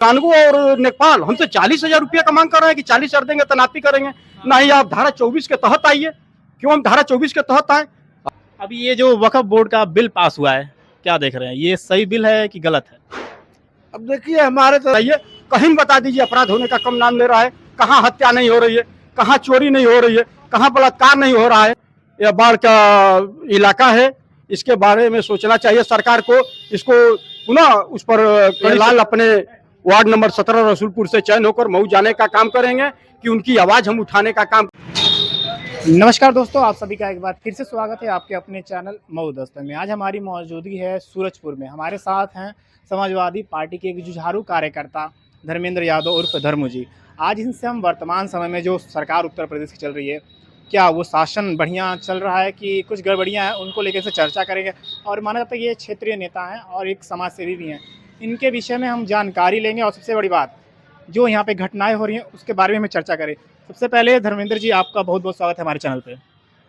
कानगो और नेपाल हमसे 40,000 रुपया का मांग कर रहे हैं कि 40,000 देंगे तनापी करेंगे। नहीं, आप धारा 24 के तहत आइए। क्यों हम धारा 24 के तहत आए? अभी ये जो वक्फ बोर्ड का बिल पास हुआ है, क्या देख रहे हैं? ये सही बिल है कि गलत है? अब देखिए, हमारे तो ये कहीं बता दीजिए अपराध होने का कम नाम ले रहा है। कहाँ हत्या नहीं हो रही है, कहाँ चोरी नहीं हो रही है, कहाँ बलात्कार नहीं हो रहा है। यह बाढ़ का इलाका है, इसके बारे में सोचना चाहिए सरकार को। इसको पुनः उस पर लाल अपने वार्ड नंबर 17 रसूलपुर से चयन होकर मऊ जाने का काम करेंगे कि उनकी आवाज हम उठाने का काम। नमस्कार दोस्तों, आप सभी का एक बार फिर से स्वागत है आपके अपने चैनल मऊ दस्तक में। आज हमारी मौजूदगी है सूरजपुर में। हमारे साथ हैं समाजवादी पार्टी के एक जुझारू कार्यकर्ता धर्मेंद्र यादव उर्फ धर्मू जी। आज इनसे हम वर्तमान समय में जो सरकार उत्तर प्रदेश की चल रही है, क्या वो शासन बढ़िया चल रहा है कि कुछ गड़बड़ियाँ हैं, उनको लेकर से चर्चा करेंगे। और माना जाता है ये क्षेत्रीय नेता हैं और एक समाज सेवी भी हैं, इनके विषय में हम जानकारी लेंगे और सबसे बड़ी बात जो यहाँ पे घटनाएं हो रही हैं उसके बारे में हम चर्चा करें। सबसे पहले धर्मेंद्र जी, आपका बहुत बहुत स्वागत है हमारे चैनल पे।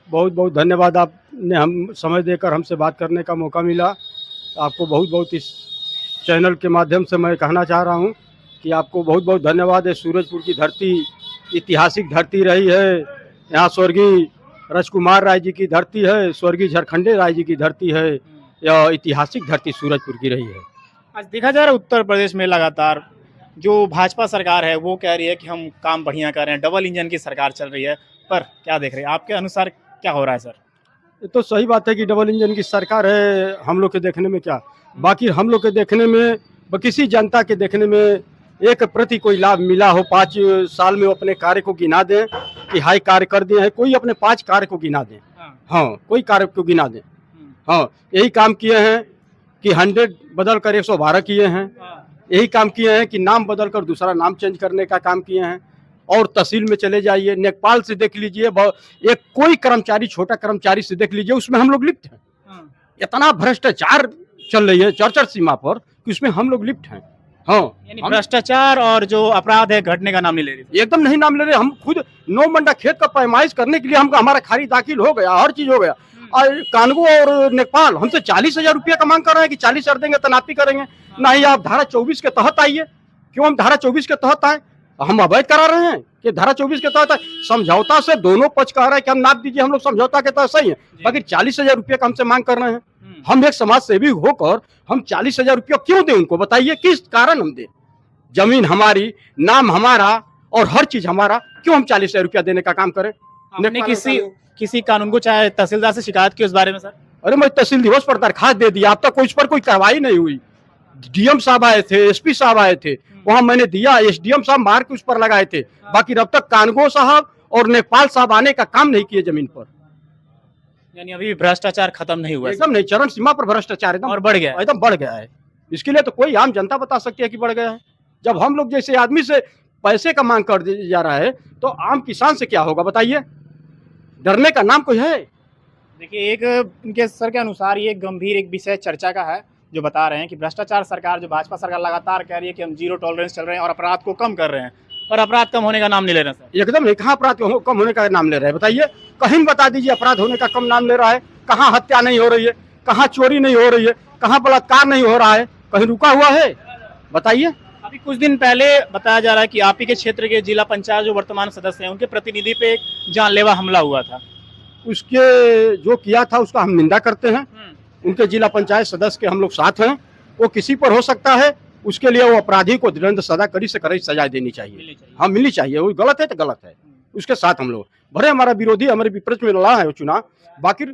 बहुत बहुत धन्यवाद, आपने हम समय देकर हमसे बात करने का मौका मिला। आपको बहुत बहुत इस चैनल के माध्यम से मैं कहना चाह रहा हूँ कि आपको बहुत बहुत धन्यवाद है। सूरजपुर की धरती ऐतिहासिक धरती रही है। यहाँ स्वर्गीय राजकुमार राय जी की धरती है, स्वर्गीय झारखंडे राय जी की धरती है। यह ऐतिहासिक धरती सूरजपुर की रही है। आज देखा जा रहा है उत्तर प्रदेश में लगातार जो भाजपा सरकार है वो कह रही है कि हम काम बढ़िया कर रहे हैं, डबल इंजन की सरकार चल रही है, पर क्या देख रहे हैं आपके अनुसार क्या हो रहा है सर? ये तो सही बात है कि डबल इंजन की सरकार है। हम लोग के देखने में क्या, बाकी हम लोग के देखने में किसी जनता के देखने में एक प्रति कोई लाभ मिला हो 5 साल में वो अपने कार्य को गिना दें कि हाई कार्य कर दिए हैं। कोई अपने 5 कार्य को गिना दें। हाँ, कोई कार्य को गिना दें। हाँ, यही काम किए हैं कि 100 बदल कर 112 किए हैं। यही काम किए हैं कि नाम बदल कर दूसरा नाम चेंज करने का काम किए हैं। और तहसील में चले जाइए, नेपाल से देख लीजिए, एक कोई कर्मचारी, छोटा कर्मचारी से देख लीजिए, उसमें हम लोग लिप्त हैं। इतना भ्रष्टाचार चल रही है चर्चा सीमा पर कि उसमें हम लोग लिप्त हैं। हाँ, यानी भ्रष्टाचार और जो अपराध है घटने का नाम नहीं ले रही। एकदम नहीं नाम ले रहे। हम खुद 9 मंडा खेत का पैमाइश करने के लिए हमारा खारिज दाखिल हो गया, हर चीज हो गया। और कानगो और नेपाल हमसे 40,000 रुपया का मांग कर रहे हैं कि 40,000 देंगे तनापी करेंगे। नहीं, आप धारा 24 के तहत आइए। क्यों हम धारा 24 के तहत आए? हम अवैध करा रहे हैं कि धारा 24 के तहत समझौता से दोनों पक्ष कह रहे हैं कि हम नाप दीजिए, हम लोग समझौता के तहत सही है, बाकी 40,000 रुपया का हमसे मांग कर रहे हैं। हम एक समाज सेवी होकर हम 40,000 रुपया क्यों दें उनको? बताइए किस कारण हम दें? जमीन हमारी, नाम हमारा और हर चीज हमारा, क्यों हम 40,000 रुपया देने का काम करें? आपने किसी कानून को चाहे तहसीलदार से शिकायत की उस बारे में सर? अरे मैं तहसील दिवस पर दरखास्त दे दिया, अब तक उस पर कोई कार्रवाई नहीं हुई। डीएम साहब आए थे, एसपी साहब आए थे, वहां मैंने दिया, एसडीएम साहब मार के उस पर लगाए थे। बाकी अब तक कानगो साहब और नेपाल साहब आने का काम नहीं किए जमीन पर। यानी अभी भ्रष्टाचार खत्म नहीं हुआ? एकदम नहीं, चरम सीमा पर भ्रष्टाचार एकदम और बढ़ गया, एकदम बढ़ गया है। इसके लिए तो कोई आम जनता बता सकती है कि बढ़ गया है। जब हम लोग जैसे आदमी से पैसे का मांग कर दिया जा रहा है तो आम किसान से क्या होगा? बताइए, डरने का नाम कोई है? देखिए, एक उनके सर के अनुसार ये गंभीर एक विषय चर्चा का है, जो बता रहे हैं कि भ्रष्टाचार सरकार, जो भाजपा सरकार लगातार कह रही है कि हम जीरो टॉलरेंस चल रहे हैं और अपराध को कम कर रहे हैं, और अपराध कम होने का नाम नहीं ले रहे सर। एकदम नहीं, कहाँ अपराध कम होने का नाम ले रहे हैं? बताइए, कहीं बता दीजिए अपराध होने का कम नाम ले रहा है। कहाँ हत्या नहीं हो रही है, कहाँ चोरी नहीं हो रही है, कहाँ बलात्कार नहीं हो रहा है, कहीं रुका हुआ है? बताइए। अभी कुछ दिन पहले बताया जा रहा है कि आप ही के क्षेत्र के जिला पंचायत जो वर्तमान सदस्य हैं, उनके प्रतिनिधि पे एक जानलेवा हमला हुआ था। उसके जो किया था उसका हम निंदा करते हैं। उनके जिला पंचायत सदस्य के हम लोग साथ हैं। वो किसी पर हो सकता है, उसके लिए वो अपराधी को दंड सजा कड़ी से कड़ी सजा देनी चाहिए। हाँ, मिलनी चाहिए। वो गलत है तो गलत है, उसके साथ हम लोग। भले हमारा विरोधी हमारे विपक्ष में लड़ा है वो चुनाव, बाकी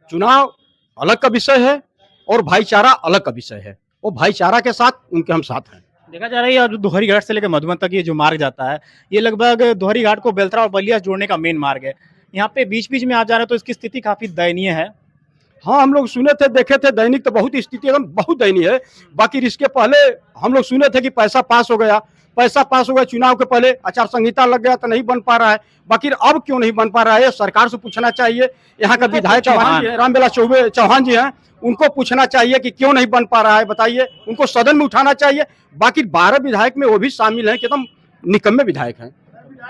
चुनाव अलग का विषय है और भाईचारा अलग का विषय है। वो भाईचारा के साथ उनके हम साथ हैं। देखा जा रहा है ये दोहरी घाट से लेकर मधुबन तक ये जो मार्ग जाता है, ये लगभग दोहरी घाट को बेलतरा और बलिया जोड़ने का मेन मार्ग है। यहाँ पे बीच बीच में आप जा रहे हैं तो इसकी स्थिति काफी दयनीय है। हाँ, हम लोग सुने थे, देखे थे, दैनिक तो बहुत स्थिति एकदम बहुत दयनीय है। बाकी इसके पहले हम लोग सुने थे कि पैसा पास हो गया, चुनाव के पहले आचार संहिता लग गया तो नहीं बन पा रहा है। बाकी अब क्यों नहीं बन पा रहा है, सरकार से पूछना चाहिए। यहाँ का विधायक रामविलास चौहान जी हैं, उनको पूछना चाहिए कि क्यों नहीं बन पा रहा है। बताइए, उनको सदन में उठाना चाहिए। बाकी 12 विधायक में वो भी शामिल हैं कि एकदम निकम्मे विधायक हैं,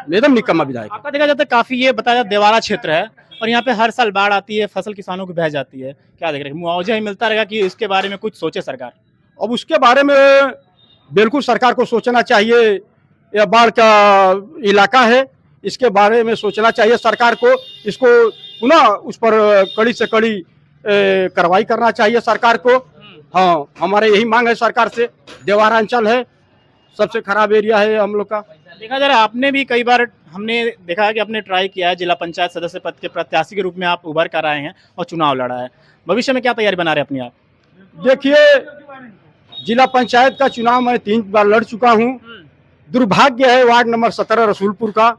एकदम निकम्मा विधायक। आपका देखा जाता है काफी ये बताया जाता देवारा क्षेत्र है और यहाँ पे हर साल बाढ़ आती है, फसल किसानों की बह जाती है। क्या देख रहे हैं, मुआवजा ही मिलता रहेगा कि इसके बारे में कुछ सोचे सरकार? अब उसके बारे में बिल्कुल सरकार को सोचना चाहिए। यह बाढ़ का इलाका है, इसके बारे में सोचना चाहिए सरकार को। इसको पुनः उस पर कड़ी से कड़ी कार्रवाई करना चाहिए सरकार को। हाँ, हमारे यही मांग है सरकार से। देवारांचल है, सबसे खराब एरिया है हम लोग का। देखा जा रहा है आपने भी कई बार हमने देखा है कि आपने ट्राई किया है, जिला पंचायत सदस्य पद के प्रत्याशी के रूप में आप उभर कर आए हैं और चुनाव लड़ा है। भविष्य में क्या तैयारी बना रहे हैं अपनी आप? देखिए, जिला पंचायत का चुनाव मैं 3 बार लड़ चुका हूँ। दुर्भाग्य है वार्ड नंबर 17 रसूलपुर का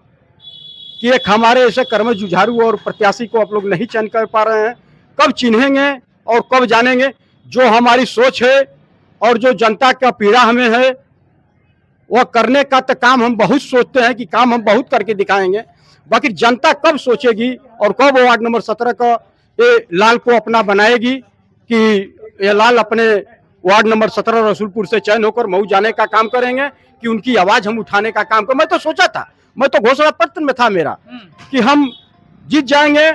कि एक हमारे ऐसे कर्मठ जुझारू और प्रत्याशी को आप लोग नहीं चयन कर पा रहे हैं। कब चिन्हेंगे और कब जानेंगे? जो हमारी सोच है और जो जनता का पीड़ा हमें है, वह करने का तो काम हम बहुत सोचते हैं कि काम हम बहुत करके दिखाएंगे, बाकी जनता कब सोचेगी और कब वार्ड नंबर 17 का ये लाल को अपना बनाएगी कि ये लाल अपने वार्ड नंबर 17 रसूलपुर से चयन होकर मऊ जाने का काम करेंगे, कि उनकी आवाज हम उठाने का काम कर। मैं तो सोचा था, मैं तो घोषणा पत्र में था मेरा कि हम जीत जाएंगे,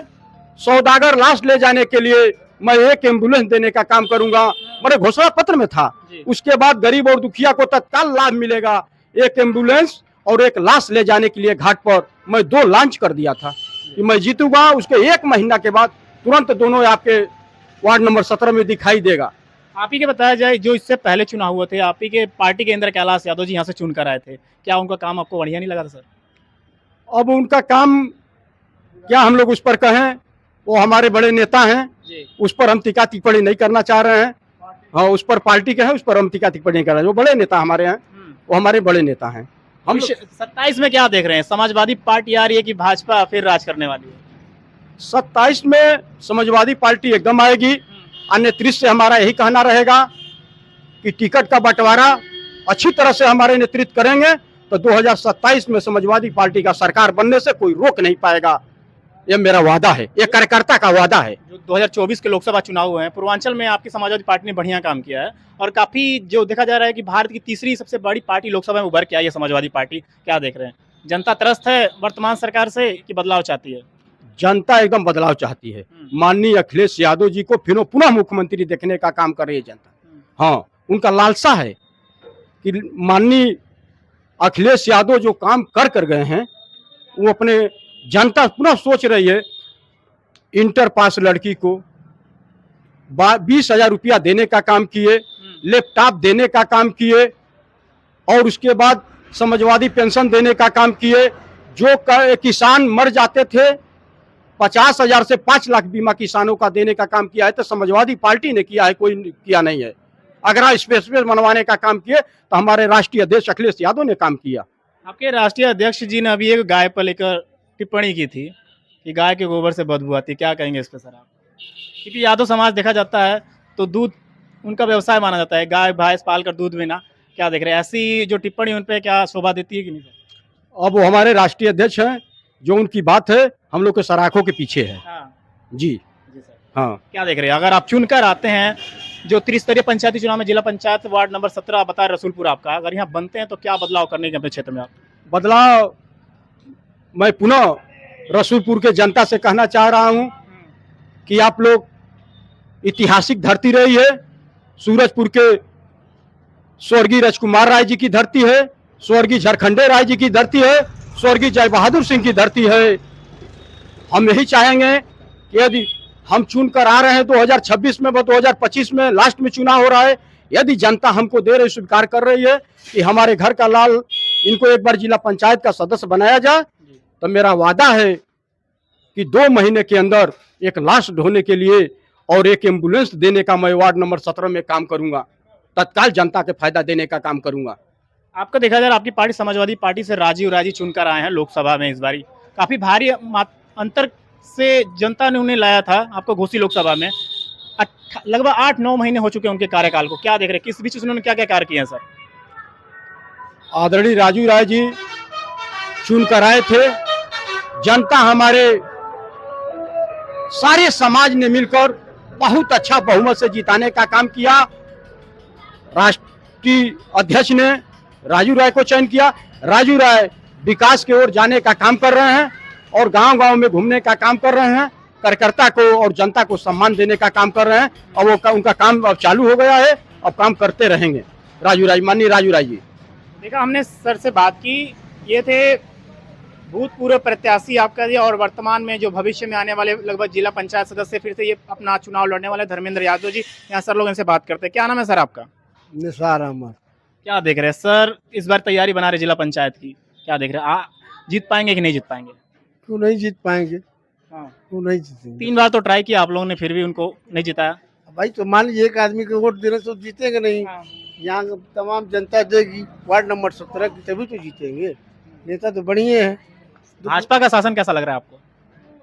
सौदागर लाश ले जाने के लिए मैं 1 एम्बुलेंस देने का काम करूंगा, मेरे घोषणा पत्र में था। उसके बाद गरीब और दुखिया को तत्काल लाभ मिलेगा, 1 एम्बुलेंस और 1 लाश ले जाने के लिए घाट पर मैं 2 लॉन्च कर दिया था कि मैं जीतूंगा। उसके 1 महीना के बाद तुरंत दोनों आपके वार्ड नंबर 17 में दिखाई देगा। आप ही के बताया जाए, जो इससे पहले चुनाव हुए थे, आप ही के पार्टी के अंदर कैलाश यादव जी यहाँ से चुन कर आए थे, क्या उनका काम आपको बढ़िया नहीं लगा था सर? अब उनका काम क्या हम लोग उस पर कहें, वो हमारे बड़े नेता हैं, उस पर हम टीका टिप्पणी नहीं करना चाह रहे हैं। हाँ, उस पर पार्टी के हैं, उस पर हम टीका टिप्पणी नहीं कर रहे हैं। वो बड़े नेता हमारे हैं, वो हमारे बड़े नेता हैं। हम 27 में क्या देख रहे हैं? समाजवादी पार्टी आ रही है कि भाजपा फिर राज करने वाली है? 27 में समाजवादी पार्टी एकदम आएगी। अन्य नेतृत्व से हमारा यही कहना रहेगा कि टिकट का बंटवारा अच्छी तरह से हमारे नेतृत्व करेंगे तो 2027 में समाजवादी पार्टी का सरकार बनने से कोई रोक नहीं पाएगा। ये मेरा वादा है, ये कार्यकर्ता का वादा है। जो 2024 के लोकसभा चुनाव हुए हैं, पूर्वांचल में आपकी समाजवादी पार्टी ने बढ़िया काम किया है और काफी जो देखा जा रहा है कि भारत की तीसरी सबसे बड़ी पार्टी लोकसभा में उभर के आई है समाजवादी पार्टी। क्या देख रहे हैं? जनता त्रस्त है वर्तमान सरकार से कि बदलाव चाहती है? जनता एकदम बदलाव चाहती है। माननीय अखिलेश यादव जी को फिर पुनः मुख्यमंत्री देखने का काम कर रही है जनता। हाँ, उनका लालसा है कि माननीय अखिलेश यादव जो काम कर गए हैं, वो अपने जनता पुनः सोच रही है। इंटर पास लड़की को 20,000 रुपया देने का काम किए, लैपटॉप देने का काम किए और उसके बाद समाजवादी पेंशन देने का काम किए। जो किसान मर जाते थे 50,000 से 5 लाख बीमा किसानों का देने का काम किया है तो समाजवादी पार्टी ने किया है, कोई किया नहीं है। अगर स्पेस बनवाने का काम किए तो हमारे राष्ट्रीय अध्यक्ष अखिलेश यादव ने काम किया। आपके राष्ट्रीय अध्यक्ष जी ने अभी एक गाय पर लेकर टिप्पणी की थी कि गाय के गोबर से बदबू आती है, क्या कहेंगे इस पे सर आप? क्योंकि यादव समाज देखा जाता है तो दूध उनका व्यवसाय माना जाता है, गाय भैंस पाल कर दूध बिना। क्या देख रहे हैं, ऐसी जो टिप्पणी उन पे क्या शोभा देती है कि नहीं सर? अब वो हमारे राष्ट्रीय अध्यक्ष हैं, जो उनकी बात है हम लोग के सराखों के पीछे है। हाँ। जी सर, हाँ। क्या देख रहे हैं, अगर आप चुनकर आते हैं जो त्रिस्तरीय पंचायती चुनाव में जिला पंचायत वार्ड नंबर 17 बता रसूलपुर आपका, अगर यहाँ बनते हैं तो क्या बदलाव करने के अपने क्षेत्र में आप? बदलाव मैं पुनः रसूलपुर के जनता से कहना चाह रहा हूँ कि आप लोग ऐतिहासिक धरती रही है, सूरजपुर के स्वर्गीय राजकुमार राय जी की धरती है, स्वर्गीय झारखंडे राय जी की धरती है, स्वर्गीय जय बहादुर सिंह की धरती है। हम यही चाहेंगे कि यदि हम चुनकर आ रहे हैं 2026 में, 2025 में लास्ट में चुनाव हो रहा है, यदि जनता हमको दे रही स्वीकार कर रही है कि हमारे घर का लाल इनको एक बार जिला पंचायत का सदस्य बनाया जाए, तो मेरा वादा है कि 2 महीने के अंदर 1 लाश ढोने के लिए और 1 एम्बुलेंस देने का मैं वार्ड नंबर 17 में काम करूंगा, तत्काल जनता के फायदा देने का काम करूंगा। आपका देखा जाए आपकी पार्टी समाजवादी पार्टी से राजीव राजी चुनकर आए हैं लोकसभा में, इस बारी काफी भारी अंतर से जनता ने उन्हें लाया था आपको घोसी लोकसभा में। लगभग 8-9 महीने हो चुके हैं उनके कार्यकाल को, क्या देख रहे हैं, किस बीच उन्होंने क्या क्या कार्य किए हैं सर? आदरणीय राजीव राय जी चुन कर आए थे, जनता हमारे सारे समाज ने मिलकर बहुत अच्छा बहुमत से जिताने का काम किया। राष्ट्रीय अध्यक्ष ने राजू राय को चयन किया। राजू राय विकास की ओर जाने का काम कर रहे हैं और गांव-गांव में घूमने का काम कर रहे हैं, कार्यकर्ता को और जनता को सम्मान देने का काम कर रहे हैं और वो उनका काम अब चालू हो गया है, अब काम करते रहेंगे। राजू राय, माननीय राजू राय जी। देखा हमने सर से बात की, ये थे भूतपूर्व प्रत्याशी आपका ये, और वर्तमान में जो भविष्य में आने वाले लगभग जिला पंचायत सदस्य फिर से ये अपना चुनाव लड़ने वाले धर्मेंद्र यादव जी। यहाँ सर लोग इनसे बात करते हैं। क्या नाम है सर आपका? निसार अहमद। क्या देख रहे हैं सर, इस बार तैयारी बना रहे जिला पंचायत की, क्या देख रहे हैं? जीत पाएंगे कि नहीं जीत पाएंगे? क्यों नहीं जीत पाएंगे? हाँ। क्यों नहीं जीतेंगे? 3 बार तो ट्राई किया आप लोगों ने, फिर भी उनको नहीं जिताया। भाई तो मान लीजिए एक आदमी को वोट देने से तो जीतेंगे नहीं। यहाँ का तमाम जनता देगी वार्ड नंबर 17 की, तभी तो जीतेंगे। नेता तो बढ़िया है। भाजपा का शासन कैसा लग रहा है आपको?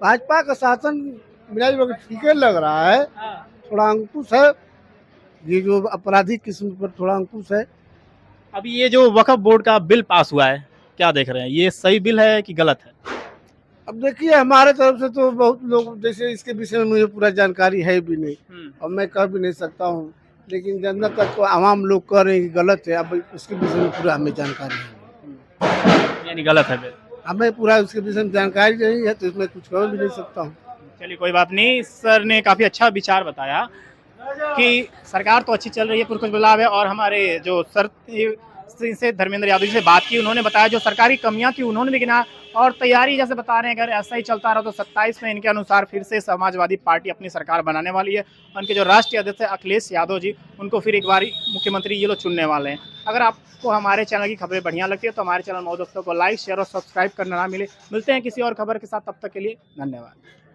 भाजपा का शासन मिला जुला के ठीक है लग रहा है। थोड़ा अंकुश है, ये जो आपराधिक किस्म पर थोड़ा अंकुश है। अभी ये जो वक्फ बोर्ड का बिल पास हुआ है, क्या देख रहे हैं, ये सही बिल है कि गलत है? अब देखिए हमारे तरफ से तो बहुत लोग, जैसे इसके विषय में मुझे पूरा जानकारी है भी नहीं और मैं कह भी नहीं सकता हूँ, लेकिन जनता तक को आवाम लोग कह रहे हैं कि गलत है। अब इसके विषय में पूरा हमें जानकारी है, यानी गलत है बिल। हमें पूरा उसके विषय में जानकारी नहीं है, तो इसमें कुछ कह भी नहीं सकता हूँ। चलिए कोई बात नहीं, सर ने काफ़ी अच्छा विचार बताया कि सरकार तो अच्छी चल रही है, कुछ बदलाव है। और हमारे जो सर से धर्मेंद्र यादव जी से बात की, उन्होंने बताया जो सरकारी कमियां थी उन्होंने भी गिना, और तैयारी जैसे बता रहे हैं अगर ऐसा ही चलता रहा तो 27 में इनके अनुसार फिर से समाजवादी पार्टी अपनी सरकार बनाने वाली है। उनके जो राष्ट्रीय अध्यक्ष है अखिलेश यादव जी, उनको फिर एक बार मुख्यमंत्री ये लोग चुनने वाले हैं। अगर आपको हमारे चैनल की खबरें बढ़िया लगती है तो हमारे चैनल मौजूद दोस्तों को लाइक शेयर और सब्सक्राइब करना ना मिलते हैं किसी और खबर के साथ, तब तक के लिए धन्यवाद।